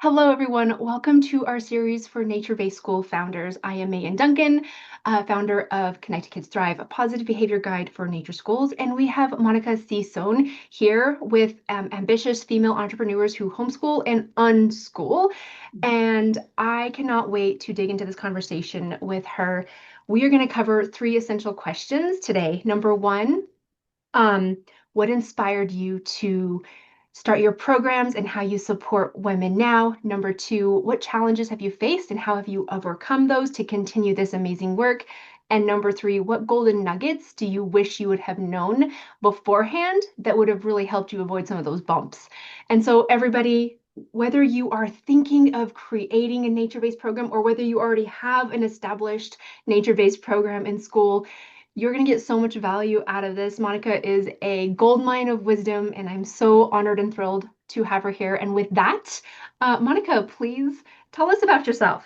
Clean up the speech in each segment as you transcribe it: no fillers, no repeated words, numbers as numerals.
Hello, everyone. Welcome to our series for nature-based school founders. I am Meagan Duncan, founder of Connected Kids Thrive, a positive behavior guide for nature schools. And we have Monica Sison here with ambitious female entrepreneurs who homeschool and unschool. And I cannot wait to dig into this conversation with her. We are going to cover three essential questions today. Number one, um, what inspired you to start your programs and how you support women now? Number two, what challenges have you faced and how have you overcome those to continue this amazing work? And number three, what golden nuggets do you wish you would have known beforehand that would have really helped you avoid some of those bumps? And so, everybody, whether you are thinking of creating a nature-based program or whether you already have an established nature-based program in school, you're going to get so much value out of this. Monica is a gold mine of wisdom, and I'm so honored and thrilled to have her here. And with that, Monica, please tell us about yourself.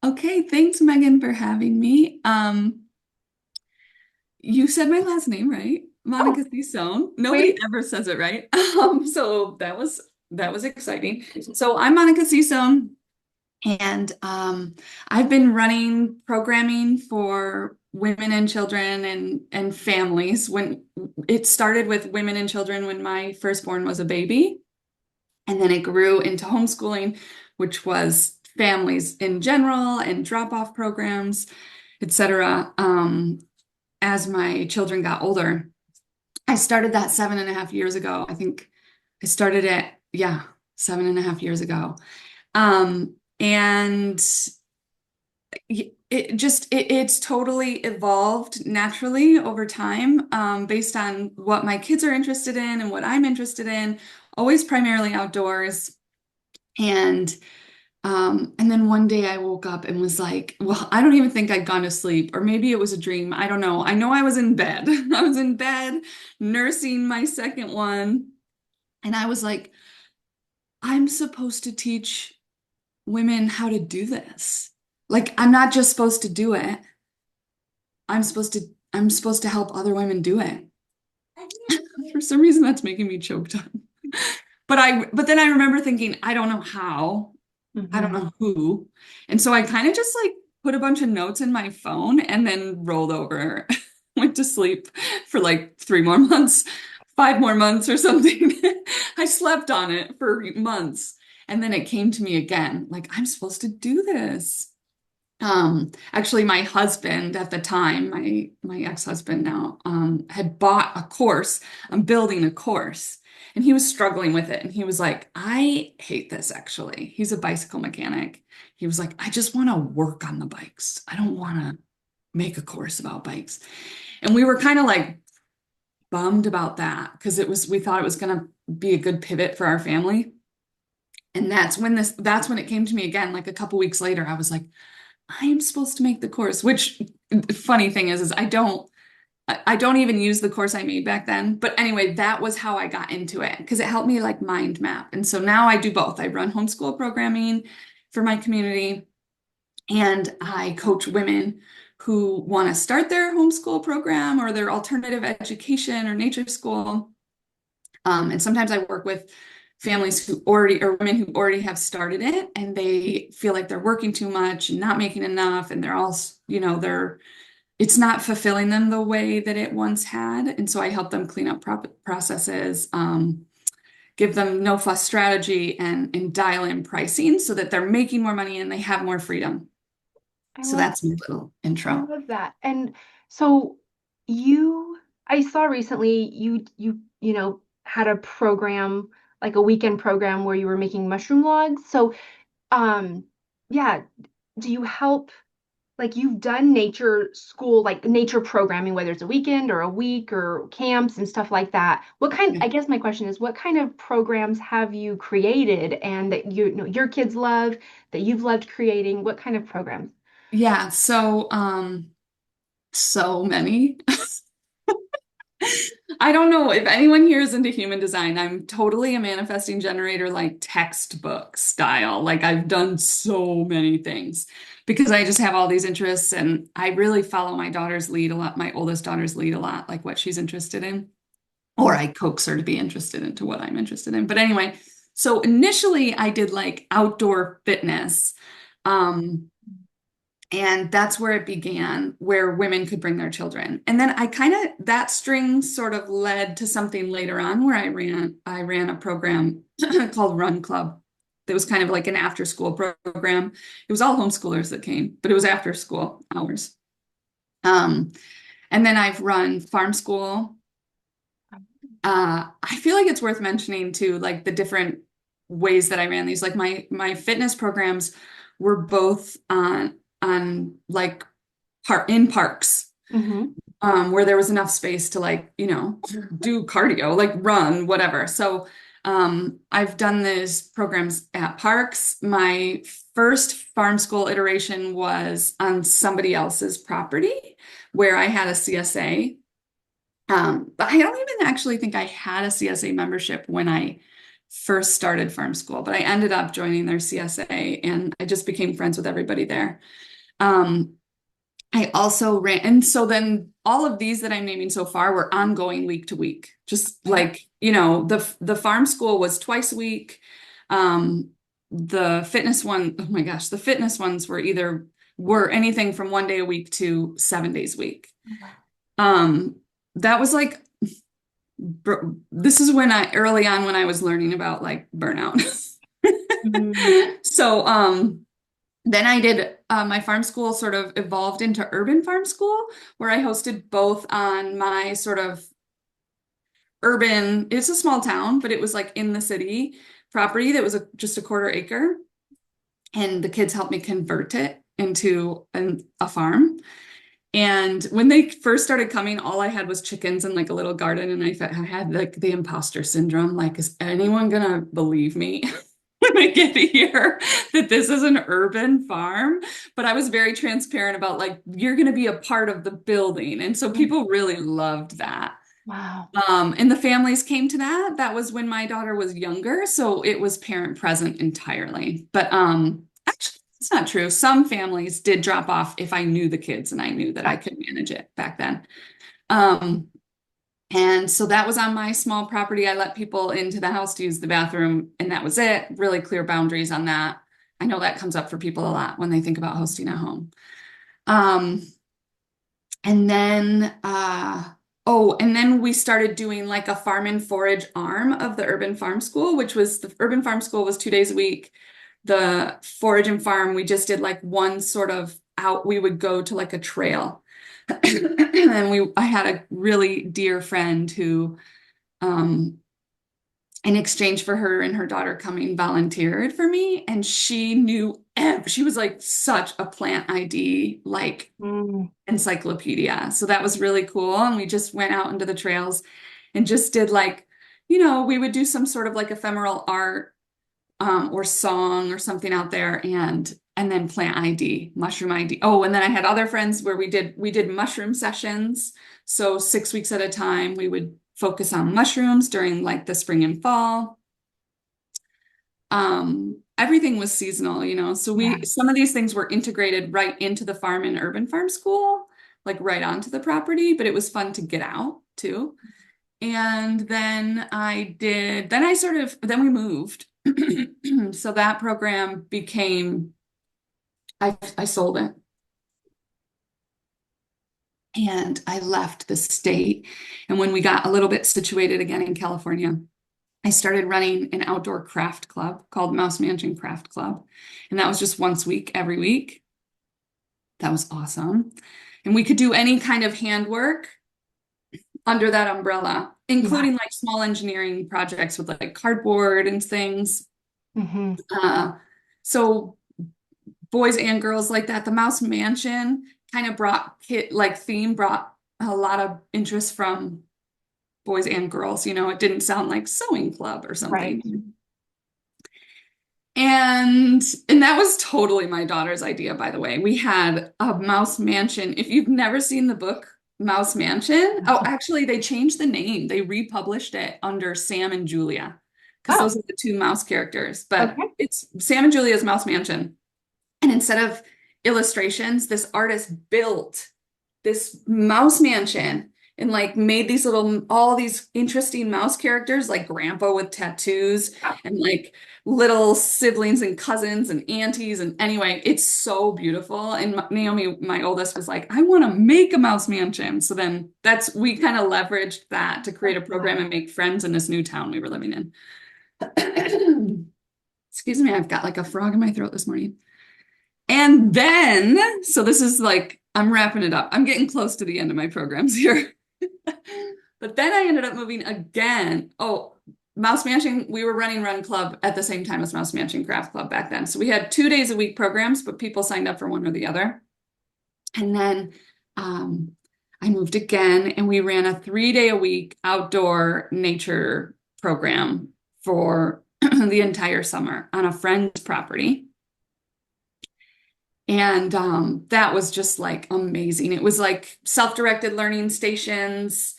Okay, thanks Megan for having me. You said my last name right, Oh, Monica Sison. Nobody wait. ever says it right. So that was exciting. So I'm Monica Sison, and I've been running programming for women and children and families. When it started with women and children when my firstborn was a baby, and then it grew into homeschooling, which was families in general and drop-off programs, etc. As my children got older, I started that 7.5 years ago. I think I started it, yeah, 7.5 years ago. And it's totally evolved naturally over time, based on what my kids are interested in and what I'm interested in, always primarily outdoors. And and then one day I woke up and was like, well, I don't even think I'd gone to sleep, or maybe it was a dream. I don't know. I know I was in bed. I was in bed nursing my second one. And I was like, I'm supposed to teach women how to do this. Like, I'm not just supposed to do it. I'm supposed to help other women do it. For some reason, that's making me choked up. But then I remember thinking, I don't know how. I don't Mhm. know who. And so I kind of just like put a bunch of notes in my phone and then rolled over, went to sleep for like 3 more months, 5 more months or something. I slept on it for months. And then it came to me again, like, I'm supposed to do this. Actually, my husband at the time, my ex-husband now, had bought a course. I'm building a course, and he was struggling with it. And he was like, "I hate this." Actually, he's a bicycle mechanic. He was like, "I just want to work on the bikes. I don't want to make a course about bikes." And we were kind of like bummed about that because we thought it was going to be a good pivot for our family. And that's when it came to me again. Like a couple weeks later, I was like, I'm supposed to make the course, which funny thing is I don't even use the course I made back then. But anyway, that was how I got into it because it helped me like mind map. And so now I do both. I run homeschool programming for my community, and I coach women who want to start their homeschool program or their alternative education or nature school. And sometimes I work with families who already, or women who already have started it, and they feel like they're working too much and not making enough, and they're all, it's not fulfilling them the way that it once had. And so I help them clean up processes, give them no fuss strategy, and dial in pricing so that they're making more money and they have more freedom. I So love that's my little I intro. love that. And so you I saw recently you had a program, like a weekend program where you were making mushroom logs. So um yeah, do you help, like, you've done nature school, like nature programming, whether it's a weekend or a week or camps and stuff like that. I guess my question is, what kind of programs have you created and that you know your kids love, that you've loved creating? What kind of programs? Yeah, so many. I don't know if anyone here is into human design. I'm totally a manifesting generator, like textbook style. Like I've done so many things because I just have all these interests, and I really follow my daughter's lead a lot, my oldest daughter's lead a lot, like what she's interested in, or I coax her to be interested into what I'm interested in. But anyway, So initially I did like outdoor fitness. Um, and that's where it began, where women could bring their children. And then that string sort of led to something later on where I ran a program called Run Club. That was kind of like an after school program. It was all homeschoolers that came, but it was after school hours. Um, and then I've run farm school. I feel like it's worth mentioning too, like the different ways that I ran these. Like my fitness programs were both on like in parks, Mm-hmm. where there was enough space to like, do cardio, like run, whatever. So I've done these programs at parks. My first farm school iteration was on somebody else's property where I had a CSA. But I don't even actually think I had a CSA membership when I first started farm school, but I ended up joining their CSA and I just became friends with everybody there. Um, I also ran, and so then all of these that I'm naming so far were ongoing week to week. Just like, the farm school was twice a week. The fitness one, oh my gosh, the fitness ones were anything from 1 day a week to 7 days a week. Um, that was like, this is early on when I was learning about like burnout. So, then I did my farm school sort of evolved into urban farm school, where I hosted both on my sort of it's a small town, but it was like in the city property that was just a quarter acre. And the kids helped me convert it into a farm. And when they first started coming, all I had was chickens and like a little garden. And I had like the imposter syndrome. Like, is anyone gonna believe me when I get here that this is an urban farm? But I was very transparent about like, you're gonna be a part of the building. And so people really loved that. Wow. And the families came to that. That was when my daughter was younger. So it was parent present entirely. But actually, it's not true. Some families did drop off if I knew the kids and I knew that I could manage it back then. Um, and so that was on my small property. I let people into the house to use the bathroom, and that was it. Really clear boundaries on that. I know that comes up for people a lot when they think about hosting a home. And then, and then we started doing like a farm and forage arm of the urban farm school, the urban farm school was 2 days a week. The forage and farm, we just did like one sort of we would go to like a trail. And I had a really dear friend who, in exchange for her and her daughter coming, volunteered for me. And she she was like such a plant ID, like encyclopedia. So that was really cool. And we just went out into the trails and just did like, we would do some sort of like ephemeral art, or song or something out there, and then plant ID, mushroom ID. Oh, and then I had other friends where we did mushroom sessions. So 6 weeks at a time, we would focus on mushrooms during like the spring and fall. Everything was seasonal, so some of these things were integrated right into the farm and urban farm school, like right onto the property, but it was fun to get out too. And then then we moved. So that program I sold it. And I left the state. And when we got a little bit situated again in California, I started running an outdoor craft club called Mouse Mansion Craft Club. And that was just once a week, every week. That was awesome. And we could do any kind of handwork under that umbrella, including like small engineering projects with like cardboard and things. So boys and girls like that. The Mouse Mansion kind of brought a lot of interest from boys and girls. It didn't sound like sewing club or something. Right. And that was totally my daughter's idea, by the way. We had a Mouse Mansion. If you've never seen the book Mouse Mansion, actually, they changed the name. They republished it under Sam and Julia, because those are the two mouse characters. But it's Sam and Julia's Mouse Mansion. And instead of illustrations, this artist built this mouse mansion. and like made these all these interesting mouse characters, like grandpa with tattoos and like little siblings and cousins and aunties. And anyway, it's so beautiful. And Naomi, my oldest, was like, I want to make a mouse mansion. So then we kind of leveraged that to create a program and make friends in this new town we were living in. Excuse me, I've got like a frog in my throat this morning. And then, so this is like, I'm wrapping it up. I'm getting close to the end of my programs here. But then I ended up moving again. Oh, Mouse Mansion, we were running Run Club at the same time as Mouse Mansion Craft Club back then. So we had 2 days a week programs, but people signed up for one or the other. And then I moved again, and we ran a 3-day-a-week outdoor nature program for the entire summer on a friend's property. And that was just like amazing. It was like self-directed learning stations.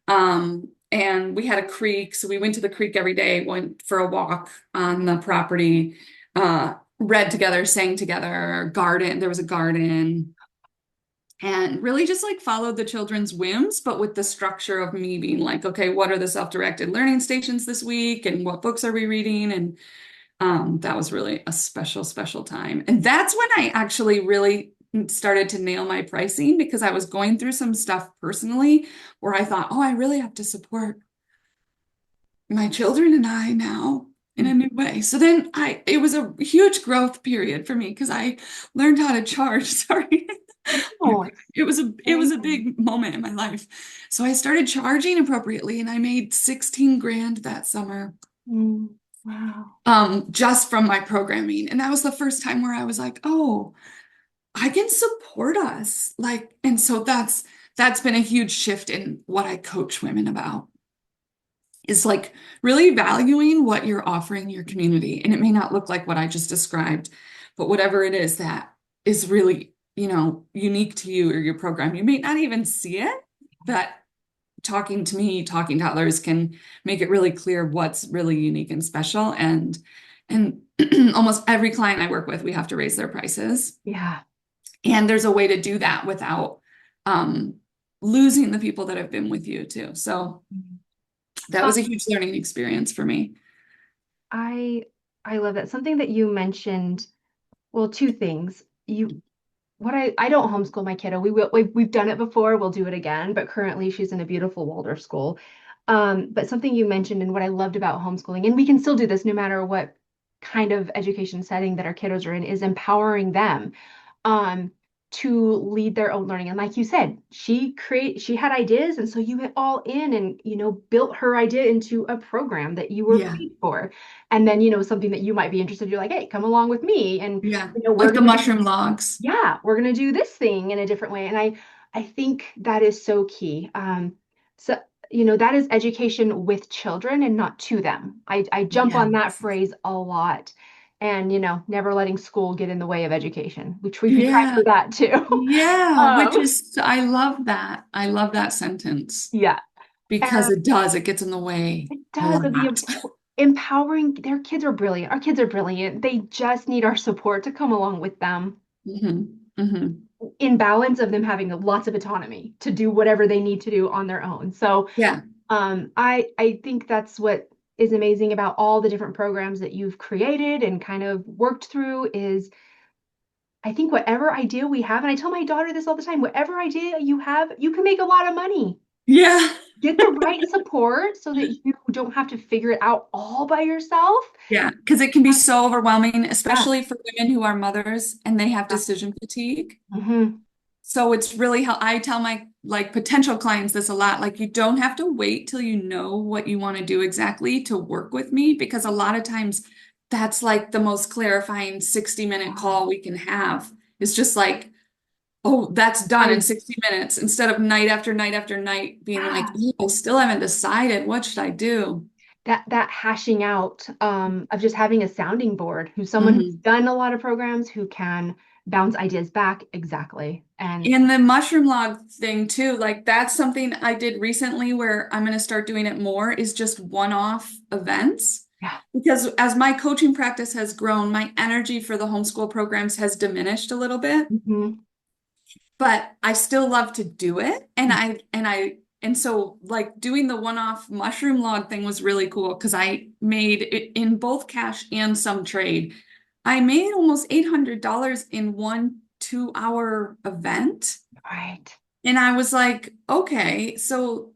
And we had a creek. So we went to the creek every day, went for a walk on the property, read together, sang together, garden. There was a garden. And really just like followed the children's whims, but with the structure of me being like, okay, what are the self-directed learning stations this week? And what books are we reading? And that was really a special, special time. And that's when I actually really started to nail my pricing, because I was going through some stuff personally where I thought, oh, I really have to support my children and I now in a new way. So then it was a huge growth period for me, because I learned how to charge. Sorry. Oh, It was a big moment in my life. So I started charging appropriately, and I made 16 grand that summer. wow. Just from my programming. And that was the first time where I was like, oh, I can support us. Like, and so that's been a huge shift in what I coach women about, is like really valuing what you're offering your community. And it may not look like what I just described, but whatever it is that is really, unique to you or your program, you may not even see it, but talking to me, talking to others can make it really clear what's really unique and special. And almost every client I work with, we have to raise their prices. Yeah. And there's a way to do that without losing the people that have been with you too. So that was a huge learning experience for me. I love that. Something that you mentioned, well, two things. I don't homeschool my kiddo. We've done it before. We'll do it again, but currently she's in a beautiful Waldorf school. But something you mentioned, and what I loved about homeschooling, and we can still do this no matter what kind of education setting that our kiddos are in, is empowering them to lead their own learning. And like you said, she had ideas, and so you went all in and built her idea into a program that you were paid for. And then something that you might be interested in, you're like, hey, come along with me, and we're like the mushroom logs. Yeah, we're gonna do this thing in a different way. And I think that is so key. So that is education with children and not to them. I jump on that phrase a lot. And never letting school get in the way of education, which we try for that too. Which is, I love that. I love that sentence. Yeah. Because it does, it gets in the way. It does. Of the empowering, their kids are brilliant. Our kids are brilliant. They just need our support to come along with them. In balance of them having lots of autonomy to do whatever they need to do on their own. So I think that's what is amazing about all the different programs that you've created and kind of worked through, is I think whatever idea we have, and I tell my daughter this all the time, whatever idea you have, you can make a lot of money. Yeah. Get the right support so that you don't have to figure it out all by yourself. Yeah, because it can be so overwhelming, especially for women who are mothers and they have decision fatigue. So it's really how I tell my potential clients this a lot. Like, you don't have to wait till you know what you want to do exactly to work with me, because a lot of times that's like the most clarifying 60-minute call we can have. It's just like, oh, that's done in 60 minutes, instead of night after night after night being like, I still haven't decided. What should I do? That hashing out of just having a sounding board, someone who's done a lot of programs, who can bounce ideas back. Exactly. And the mushroom log thing too, like that's something I did recently where I'm going to start doing it more, is just one-off events. Yeah. Because as my coaching practice has grown, my energy for the homeschool programs has diminished a little bit. But I still love to do it. And And so like doing the one-off mushroom log thing was really cool because I made it in both cash and some trade. I made almost $800 in one 2-hour event. Right. And I was like, okay, so,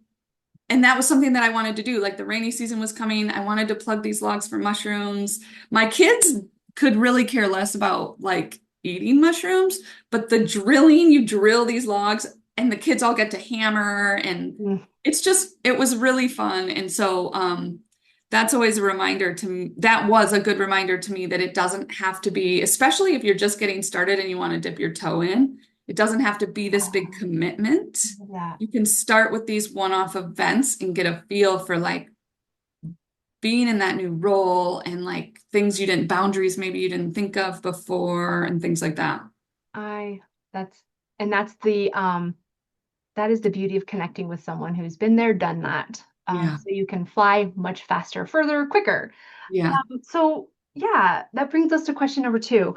and that was something that I wanted to do. Like the rainy season was coming. I wanted to plug these logs for mushrooms. My kids could really care less about like eating mushrooms, but the drilling, you drill these logs and the kids all get to hammer and Mm. it's just, it was really fun. And so, that's always a reminder to me. That was a good reminder to me that it doesn't have to be, especially if you're just getting started and you want to dip your toe in, it doesn't have to be this big commitment. That. You can start with these one-off events and get a feel for like being in that new role and like things you didn't, boundaries maybe you didn't think of before and things like that. I that's and that's the that is the beauty of connecting with someone who's been there, done that. Yeah. So you can fly much faster, further, quicker. Yeah. So yeah, that brings us to question number two.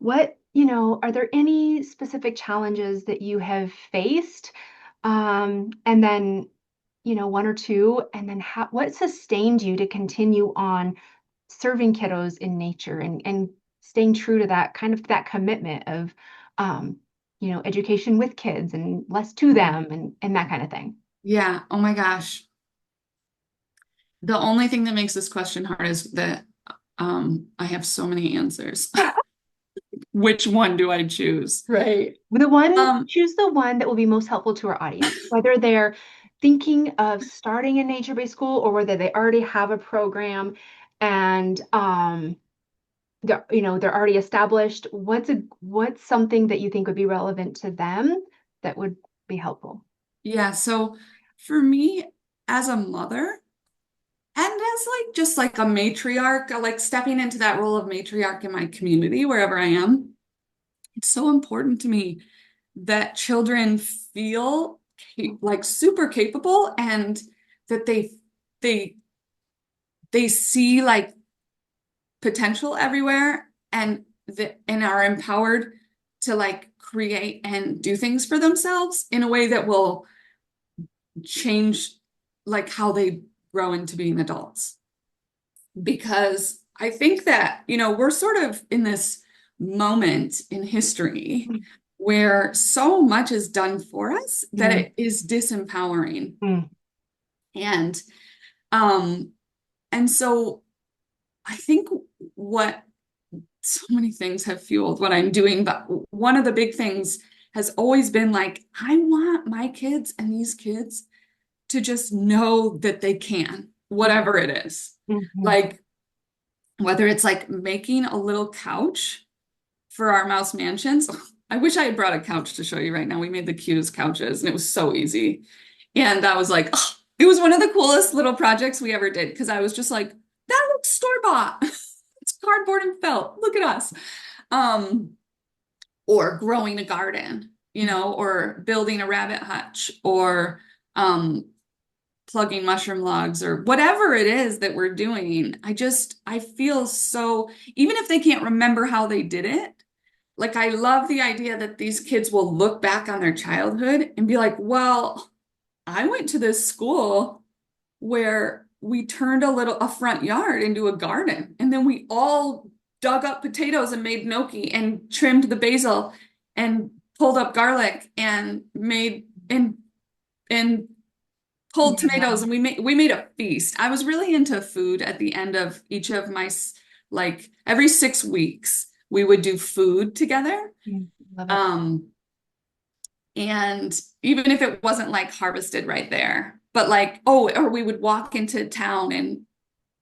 Are there any specific challenges that you have faced? And then, one or two, and then what sustained you to continue on serving kiddos in nature and staying true to that kind of that commitment of, education with kids and less to them and that kind of thing. Yeah. Oh my gosh. The only thing that makes this question hard is that I have so many answers. Which one do I choose? Right. Um, Choose the one that will be most helpful to our audience, whether they're thinking of starting a nature-based school or whether they already have a program and they're already established. What's something that you think would be relevant to them that would be helpful? yeah, so for me as a mother and as like just like a matriarch, like stepping into that role of matriarch in my community, wherever I am, it's so important to me that children feel like super capable and that they they see like potential everywhere and are empowered to like create and do things for themselves in a way that will change like how they grow into being adults. Because I think that, we're sort of in this moment in history where so much is done for us that Mm, it is disempowering. mm, And um and so I think what so many things have fueled what I'm doing, but one of the big things has always been like, I want my kids and these kids to just know that they can, whatever it is. mhm. Like, whether it's like making a little couch for our mouse mansions. I wish I had brought a couch to show you right now. We made the cutest couches and it was so easy. And I was like, oh, it was one of the coolest little projects we ever did because I was just like, that looks store-bought. It's cardboard and felt. Look at us. Um, or growing a garden, or building a rabbit hutch or um plugging mushroom logs or whatever it is that we're doing. I feel so, even if they can't remember how they did it, like I love the idea that these kids will look back on their childhood and be like, well, I went to this school where we turned a front yard into a garden and then we all dug up potatoes and made gnocchi and trimmed the basil and pulled up garlic and made and pulled Yeah. tomatoes and we made a feast. I was really into food at the end of each of my like every 6 weeks we would do food together. Mm, love it. Um and even if it wasn't like harvested right there, but like or we would walk into town and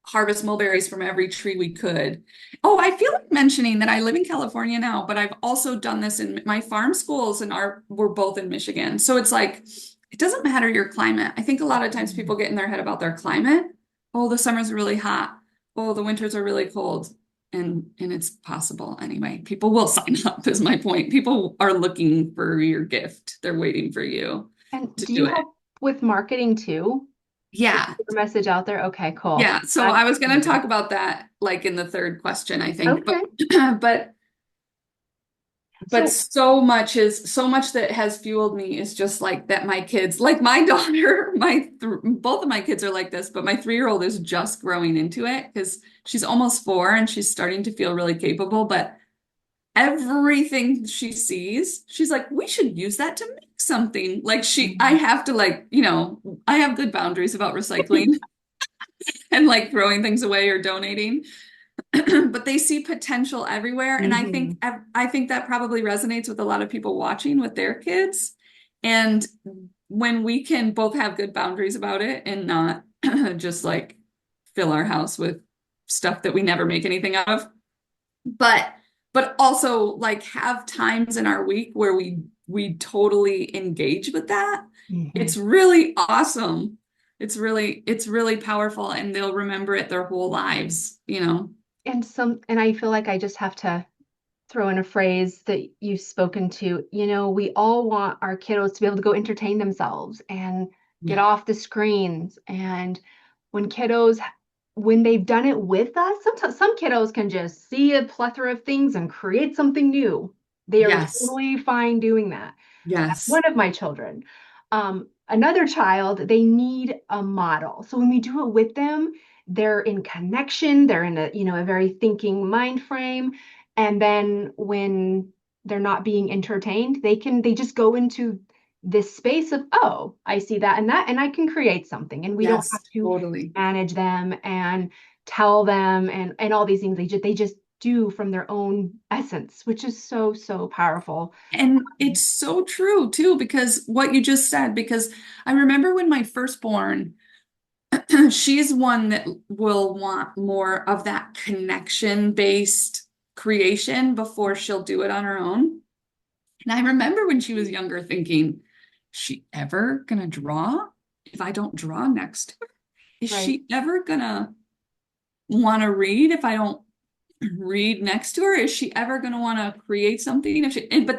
harvest mulberries from every tree we could. Oh, I feel like mentioning that I live in California now, but I've also done this in my farm schools and we're both in Michigan. So it's like, it doesn't matter your climate. I think a lot of times people get in their head about their climate. Oh, the summers are really hot. Oh, the winters are really cold. And it's possible anyway. People will sign up is my point. People are looking for your gift. They're waiting for you And to do do you it. help with marketing too? To Yeah. get your message out there? Okay, cool. Yeah, so That's I was going to talk about that like in the third question, I think. But okay. but But So, so much that has fueled me is just like that my kids, like my daughter, both of my kids are like this, but my 3-year-old is just growing into it because she's almost 4 and she's starting to feel really capable. But everything she sees, she's like, we should use that to make something. Like I mhm. have to like, I have good boundaries about recycling and like throwing things away or donating. But they see potential everywhere, and Mhm. I think that probably resonates with a lot of people watching with their kids. And when we can both have good boundaries about it and not just like fill our house with stuff that we never make anything out of, but also like have times in our week where we totally engage with that, it's Mhm. really awesome. It's really powerful, and they'll remember it their whole lives, you know. And I feel like I just have to throw in a phrase that you've spoken to. We all want our kiddos to be able to go entertain themselves and get Yeah. off the screens. And when kiddos, when they've done it with us, sometimes some kiddos can just see a plethora of things and create something new. They are Yes. totally fine doing that. That's Yes. one of my children. Another child, they need a model. So when we do it with them, they're in connection, they're in a very thinking mind frame. And then when they're not being entertained, they just go into this space of, oh, I see that and that, and I can create something. And we don't Yes, have to totally. manage them and tell them and all these things. They just do from their own essence, which is so, so powerful. And it's so true too, because what you just said, because I remember when my firstborn, she's one that will want more of that connection based creation before she'll do it on her own. And I remember when she was younger thinking, is she ever gonna draw if I don't draw next to her? Is Right. she ever gonna want to read if I don't read next to her? Is she ever going to want to create something? But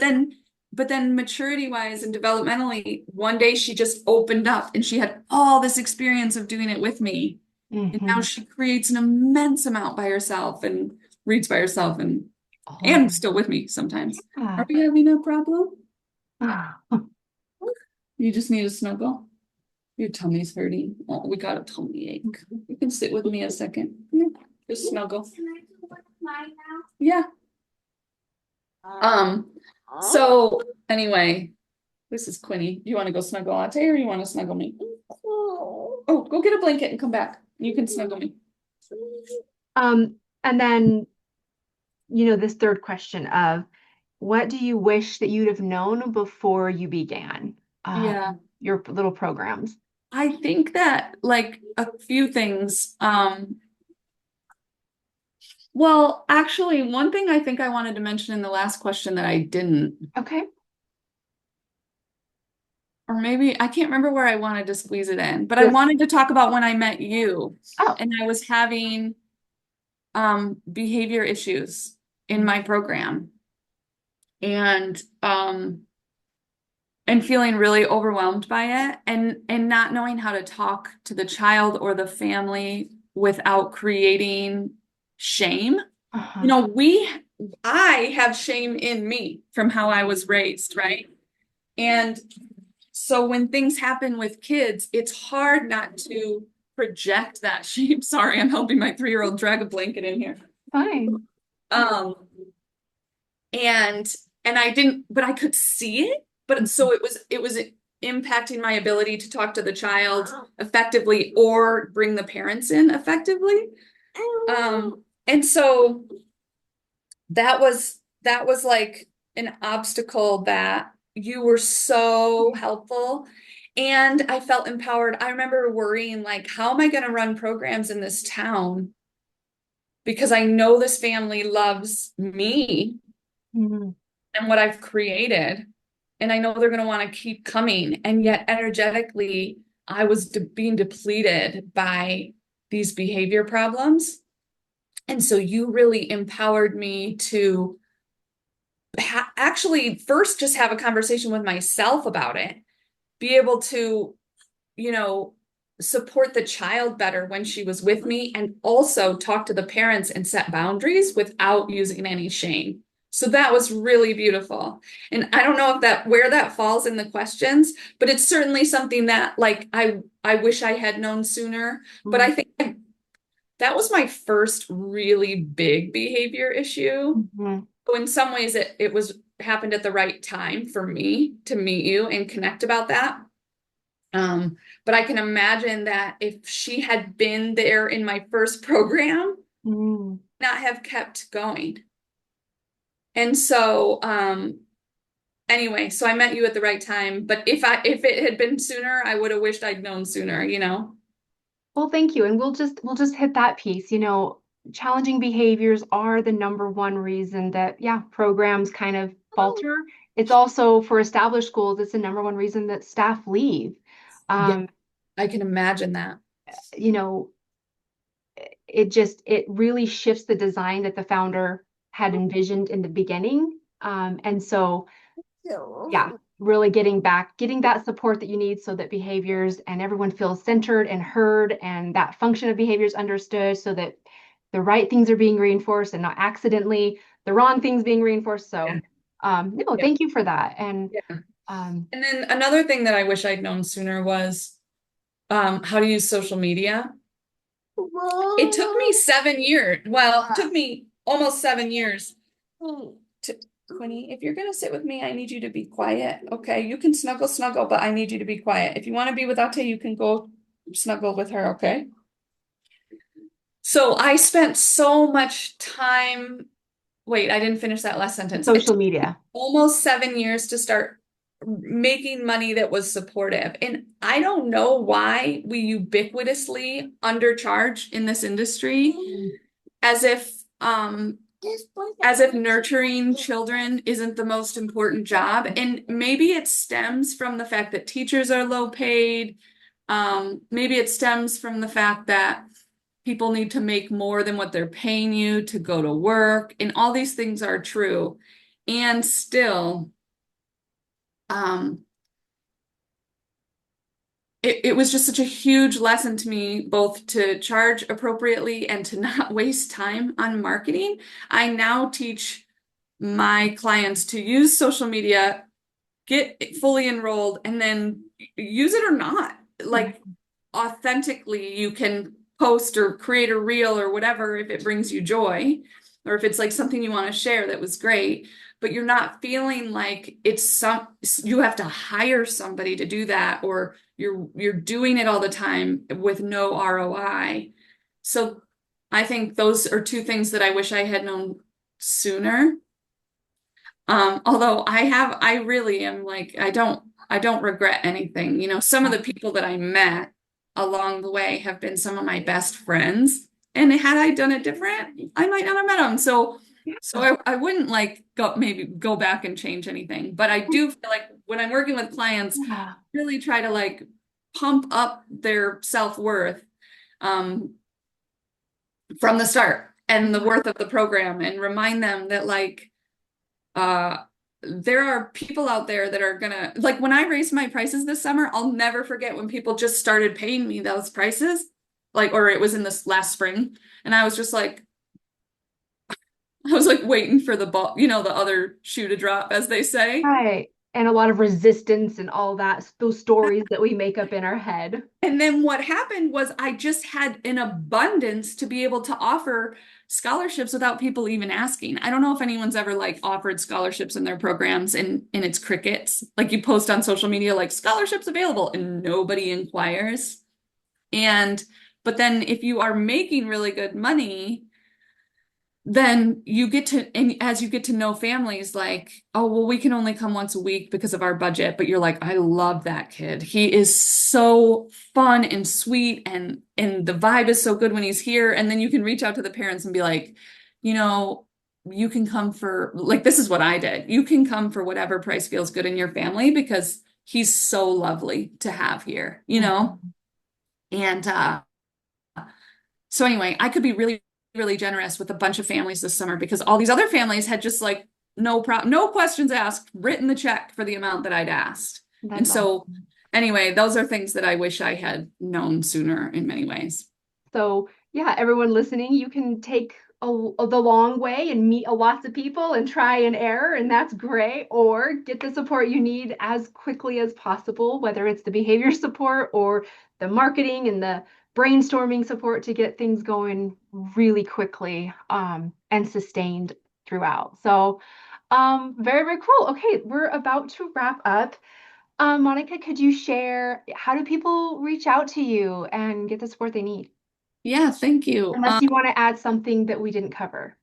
then maturity wise and developmentally, one day she just opened up and she had all this experience of doing it with me. And now Hmm. she creates an immense amount by herself and reads by herself Oh, and still with me sometimes. Are yeah. we having a problem? Ah, You just need a snuggle. Your tummy's hurting. Oh, we got a tummy ache. You can sit with me a second. Yeah, just snuggle. Yeah. Um, so anyway, this is Quinny. You want to go snuggle Latte or you want to snuggle me? Oh, go get a blanket and come back. You can snuggle me. Um, and then, this third question of what do you wish that you'd have known before you began Yeah. your little programs? I think that like a few things. Well, actually, one thing I think I wanted to mention in the last question that I didn't, Okay. or maybe I can't remember where I wanted to squeeze it in, but I This. wanted to talk about when I met you Oh. and I was having behavior issues in my program and feeling really overwhelmed by it and not knowing how to talk to the child or the family without creating shame. You Uh-huh. know, I have shame in me from how I was raised, right? And so when things happen with kids, it's hard not to project that shame. Sorry, I'm helping my 3-year-old drag a blanket in here. Fine. Um, and I didn't, but I could see it. But so it was impacting my ability to talk to the child effectively or bring the parents in effectively. And so that was like an obstacle that you were so helpful. And I felt empowered. I remember worrying, like, how am I going to run programs in this town? Because I know this family loves me Mhm. and what I've created. And I know they're going to want to keep coming. And yet, energetically, I was being depleted by these behavior problems. And so you really empowered me to actually first just have a conversation with myself about it, be able to, you know, support the child better when she was with me, and also talk to the parents and set boundaries without using any shame. So that was really beautiful. And I don't know if that where that falls in the questions, but it's certainly something that like I wish I had known sooner. But I think that was my first really big behavior issue. Mhm. So in some ways it was happened at the right time for me to meet you and connect about that. But I can imagine that if she had been there in my first program, Mhm. not have kept going. And so anyway, so I met you at the right time, but if it had been sooner, I would have wished I'd known sooner, you know? Well, thank you. And we'll just hit that piece. Challenging behaviors are the number one reason that, yeah, programs kind of falter. It's also for established schools, it's the number one reason that staff leave. Yeah, Um, I can imagine that. you know, it really shifts the design that the founder had envisioned in the beginning. And so yeah, really getting that support that you need so that behaviors and everyone feels centered and heard and that function of behaviors understood so that the right things are being reinforced and not accidentally the wrong things being reinforced. Yeah. So no, Yeah. thank you for that. And Yeah. um, And then another thing that I wish I'd known sooner was how to use social media. It took me 7 years. Well, it took me almost 7 years to Quinny, if you're gonna sit with me, I need you to be quiet. Okay, you can snuggle, but I need you to be quiet. If you want to be with Ate, you can go snuggle with her, okay? So I spent so much time. Wait, I didn't finish that last sentence. It social took media. almost 7 years to start making money that was supportive. And I don't know why we ubiquitously undercharge in this industry as if um as if nurturing children isn't the most important job. And maybe it stems from the fact that teachers are low paid. Maybe it stems from the fact that people need to make more than what they're paying you to go to work. And all these things are true. And still, um, it was just such a huge lesson to me, both to charge appropriately and to not waste time on marketing. I now teach my clients to use social media, get fully enrolled, and then use it or not. Like authentically, you can post or create a reel or whatever if it brings you joy, or if it's like something you want to share that was great, but you're not feeling like you have to hire somebody to do that, or you're doing it all the time with no ROI. So I think those are two things that I wish I had known sooner. Although I really am like, I don't regret anything. You know, some of the people that I met along the way have been some of my best friends. And had I done it different, I might not have met them. So I wouldn't like maybe go back and change anything. But I do feel like when I'm working with clients, Yeah. really try to like pump up their self-worth um, from the start and the worth of the program and remind them that like uh there are people out there that are gonna like when I raised my prices this summer, I'll never forget when people just started paying me those prices, like, or it was in this last spring, and I was just like, I was like waiting for the ball, you know, the other shoe to drop, as they say. Right. And a lot of resistance and all that, those stories that we make up in our head. And then what happened was I just had an abundance to be able to offer scholarships without people even asking. I don't know if anyone's ever like offered scholarships in their programs and it's crickets. Like you post on social media like scholarships available and nobody inquires. And but then if you are making really good money, then you get to, and as you get to know families, like, oh, well, we can only come once a week because of our budget. But you're like, I love that kid. He is so fun and sweet, and the vibe is so good when he's here. And then you can reach out to the parents and be like, you know, you can come for like this is what I did. You can come for whatever price feels good in your family because he's so lovely to have here, you know? And so anyway, I could be really, really generous with a bunch of families this summer because all these other families had just like no questions asked, written the check for the amount that I'd asked. And That's so awesome. anyway, those are things that I wish I had known sooner in many ways. So, yeah, everyone listening, you can take the long way and meet lots of people and try and error, and that's great. Or get the support you need as quickly as possible, whether it's the behavior support or the marketing and the brainstorming support to get things going really quickly and sustained throughout. So very, very cool. Okay, we're about to wrap up. Monica, could you share how do people reach out to you and get the support they need? Yeah, thank you. Unless you want to add something that we didn't cover.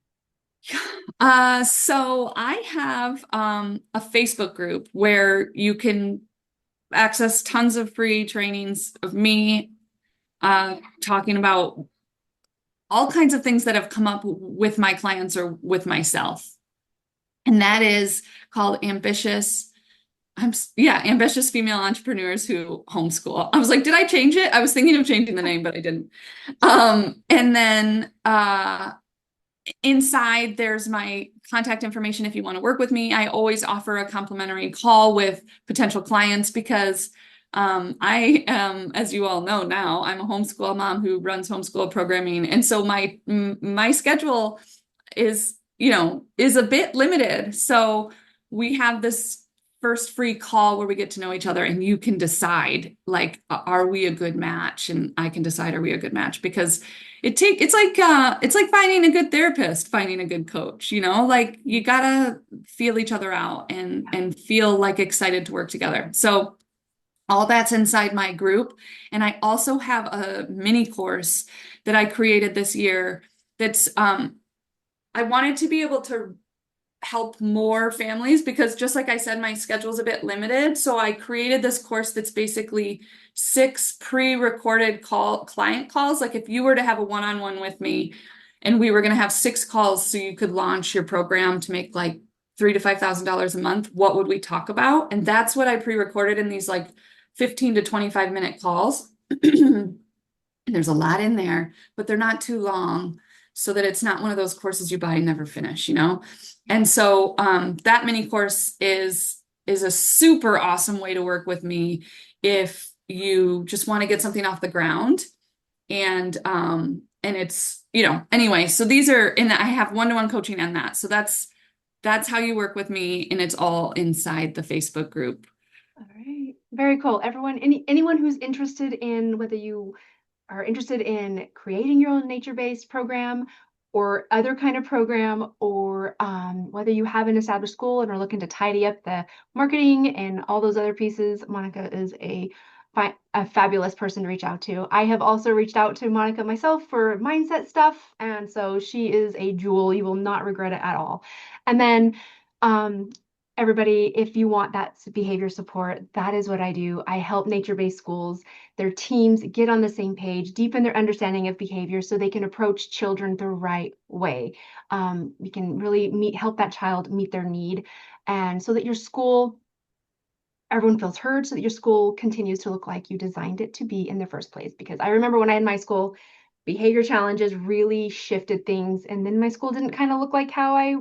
So I have a Facebook group where you can access tons of free trainings of me talking about all kinds of things that have come up with my clients or with myself. And that is called Ambitious Female Entrepreneurs Who Homeschool. I was like, did I change it? I was thinking of changing the name, but I didn't. And then inside there's my contact information if you want to work with me. I always offer a complimentary call with potential clients because I am, as you all know now, I'm a homeschool mom who runs homeschool programming. And so my schedule is a bit limited. So we have this first free call where we get to know each other and you can decide, like, are we a good match? And I can decide, are we a good match? Because it's like finding a good therapist, finding a good coach, like you gotta feel each other out and feel like excited to work together. So all that's inside my group. And I also have a mini course that I created this year that's I wanted to be able to help more families because just like I said, my schedule's a bit limited. So I created this course that's basically 6 pre-recorded client calls. Like if you were to have a one-on-one with me and we were going to have 6 calls so you could launch your program to make like $3,000 to $5,000 a month, what would we talk about? And that's what I pre-recorded in these like 15 to 25-minute calls. And there's a lot in there, but they're not too long so that it's not one of those courses you buy and never finish, And so that mini course is a super awesome way to work with me if you just want to get something off the ground. And it's, anyway, so these are, and I have one-to-one coaching on that. So that's how you work with me, and it's all inside the Facebook group. All right. Very cool. Everyone, anyone who's interested in whether you are interested in creating your own nature-based program or other kind of program, or whether you have an established school and are looking to tidy up the marketing and all those other pieces, Monica is a fabulous person to reach out to. I have also reached out to Monica myself for mindset stuff, and so she is a jewel. You will not regret it at all. And then everybody, if you want that behavior support, that is what I do. I help nature-based schools, their teams get on the same page, deepen their understanding of behavior so they can approach children the right way. We can really help that child meet their need, and so that your school, everyone feels heard, so that your school continues to look like you designed it to be in the first place. Because I remember when I had my school, behavior challenges really shifted things, and then my school didn't kind of look like how I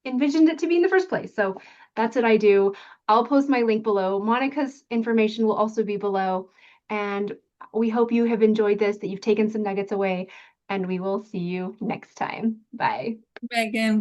envisioned it to be in the first place. So that's what I do. I'll post my link below. Monica's information will also be below. And we hope you have enjoyed this, that you've taken some nuggets away, and we will see you next time. Bye. Megan.